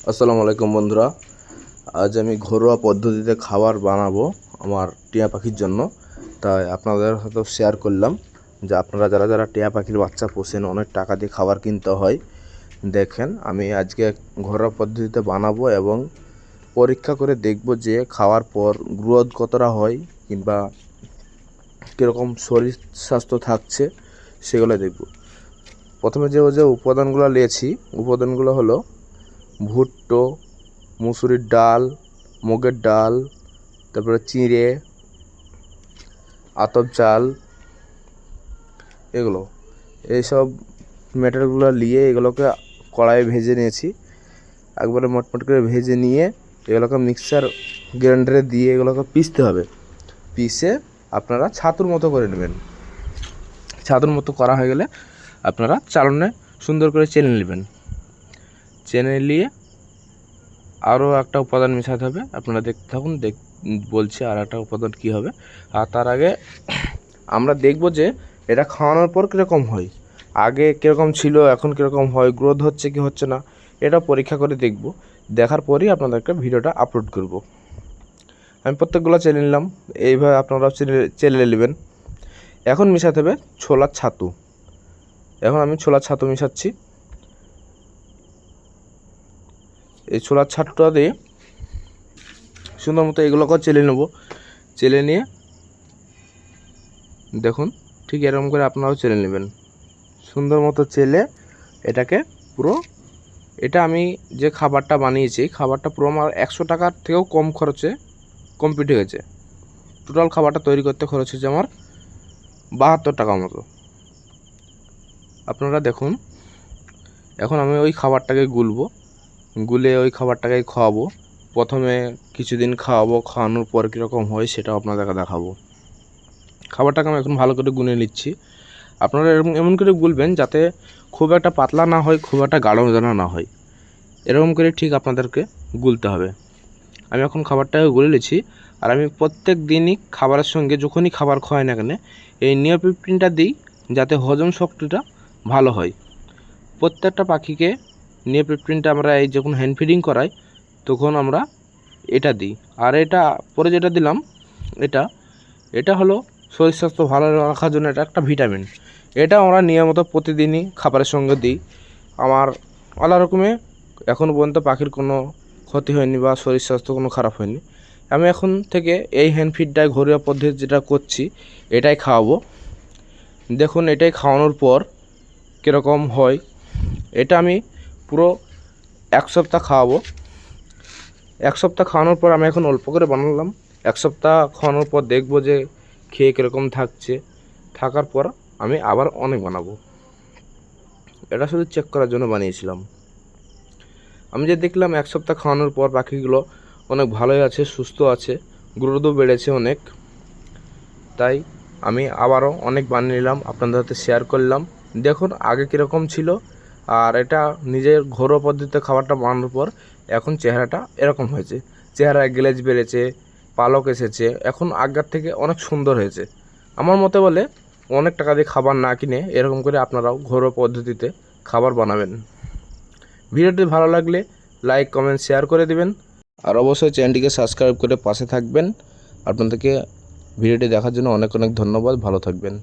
আসসালামু আলাইকুম বন্ধুরা। আজ আমি ঘরোয়া পদ্ধতিতে খাবার বানাবো আমার টিয়া পাখির জন্য। তাই আপনাদের হয়তো শেয়ার করলাম যে আপনারা যারা যারা টিয়া পাখির বাচ্চা পোষেন, অনেক টাকা দিয়ে খাবার কিনতে হয়। দেখেন, আমি আজকে ঘরোয়া পদ্ধতিতে বানাবো এবং পরীক্ষা করে দেখব যে খাওয়ার পর গ্রোথ কতটা হয় কিংবা কীরকম শরীর স্বাস্থ্য থাকছে, সেগুলো দেখব। প্রথমে যে উপাদানগুলো নিয়েছি, উপাদানগুলো হলো ভুট্টো, মুসুরির ডাল, মুগের ডাল, তারপরে চিঁড়ে, আতপ চাল, এগুলো এইসব ম্যাটেরিয়ালগুলো নিয়ে এগুলোকে কড়াইয়ে ভেজে নিয়েছি। একবারে মটমট করে ভেজে নিয়ে এগুলোকে মিক্সার গ্রাইন্ডারে দিয়ে এগুলোকে পিষতে হবে। পিষে আপনারা ছাতুর মতো করে নেবেন। ছাতুর মতো করা হয়ে গেলে আপনারা চালনে সুন্দর করে চেলে নেবেন। চেলে নিয়ে আরও একটা উপাদান মেশাতে হবে, আপনারা দেখতে থাকুন, বলছি আর একটা উপাদান কী হবে। আর তার আগে আমরা দেখব যে এটা খাওয়ানোর পর কীরকম হয়, আগে কীরকম ছিল, এখন কীরকম হয়, গ্রোথ হচ্ছে কি হচ্ছে না, এটা পরীক্ষা করে দেখব। দেখার পরই আপনাদেরকে ভিডিওটা আপলোড করব। আমি প্রত্যেকগুলো চেলে নিলাম, এইভাবে আপনারাও চেলে নেবেন। এখন মেশাতে হবে ছোলার ছাতু। এখন আমি ছোলার ছাতু মেশাচ্ছি। এই ছোলার ছাতুটা দিয়ে সুন্দর মতো এগুলোকেও চেলে নেব। চেলে নিয়ে দেখুন, ঠিক এরকম করে আপনারাও চেলে নেবেন। সুন্দর মতো চেলে এটাকে পুরো, এটা আমি যে খাবারটা বানিয়েছি, খাবারটা পুরো আমার 100 টাকার থেকেও কম খরচে কমপ্লিট হয়েছে। টোটাল খাবারটা তৈরি করতে খরচ হয়েছে আমার 72 টাকার মতো। আপনারা দেখুন, এখন আমি ওই খাবারটাকে গুলে ওই খাবারটাকে খাওয়াবো। প্রথমে কিছুদিন খাওয়াবো, খাওয়ানোর পর কীরকম হয় সেটাও আপনাদেরকে দেখাবো। খাবারটাকে আমি এখন ভালো করে গুলে নিচ্ছি। আপনারা এমন করে গুলবেন যাতে খুব একটা পাতলা না হয়, খুব একটা গাঢ় যেন না হয়, এরকম করে ঠিক আপনাদেরকে গুলতে হবে। আমি এখন খাবারটাকে গুলে নিচ্ছি। আর আমি প্রত্যেক দিনই খাবারের সঙ্গে যখনই খাবার খাওয়াই না কেন এই নিওপিপ্রিনটা দিই, যাতে হজম শক্তিটা ভালো হয়। প্রত্যেকটা পাখিকে নিওপিপ্রিনটা আমরা এই যখন হ্যান্ড ফিডিং করাই তখন আমরা এটা দিই। আর এটা পরে যেটা দিলাম, এটা হলো শরীর স্বাস্থ্য ভালো রাখার জন্য এটা একটা ভিটামিন। এটা আমরা নিয়মিত প্রতিদিনই খাবারের সঙ্গে দিই। আমার আলাদা রকমের এখনও পর্যন্ত পাখির কোনো ক্ষতি হয়নি বা শরীর স্বাস্থ্য কোনো খারাপ হয়নি। আমি এখন থেকে এই হ্যান্ড ফিডটাই ঘরোয়া পদ্ধতি যেটা করছি এটাই খাওয়াবো। দেখুন, এটাই খাওয়ানোর পর কীরকম হয়। এটা আমি পুরো 1 সপ্তাহ খাওয়াবো। 1 সপ্তাহ খাওয়ানোর পর আমি এখন অল্প করে বানালাম। 1 সপ্তাহ খাওয়ানোর পর দেখবো যে খেয়ে কীরকম থাকছে। থাকার পর আমি আবার অনেক বানাবো। এটা শুধু চেক করার জন্য বানিয়েছিলাম। আমি যে দেখলাম 1 সপ্তাহ খাওয়ানোর পর পাখিগুলো অনেক ভালোই আছে, সুস্থ আছে, গ্রোথও বেড়েছে অনেক। তাই আমি আবারও অনেক বানিয়ে নিলাম, আপনাদের সাথে শেয়ার করলাম। দেখুন আগে কীরকম ছিল, আর এটা নিজের ঘরোয়া পদ্ধতিতে খাবারটা বানানোর পর এখন চেহারাটা এরকম হয়েছে। চেহারায় গ্লেজ বেড়েছে, পালক এসেছে, এখন আগের থেকে অনেক সুন্দর হয়েছে। আমার মতে বলে অনেক টাকা দিয়ে খাবার না কিনে এরকম করে আপনারাও ঘরোয়া পদ্ধতিতে খাবার বানাবেন। ভিডিওটি ভালো লাগলে লাইক, কমেন্ট, শেয়ার করে দেবেন। আর অবশ্যই চ্যানেলটিকে সাবস্ক্রাইব করে পাশে থাকবেন। আপনাদেরকে ভিডিওটি দেখার জন্য অনেক অনেক ধন্যবাদ। ভালো থাকবেন।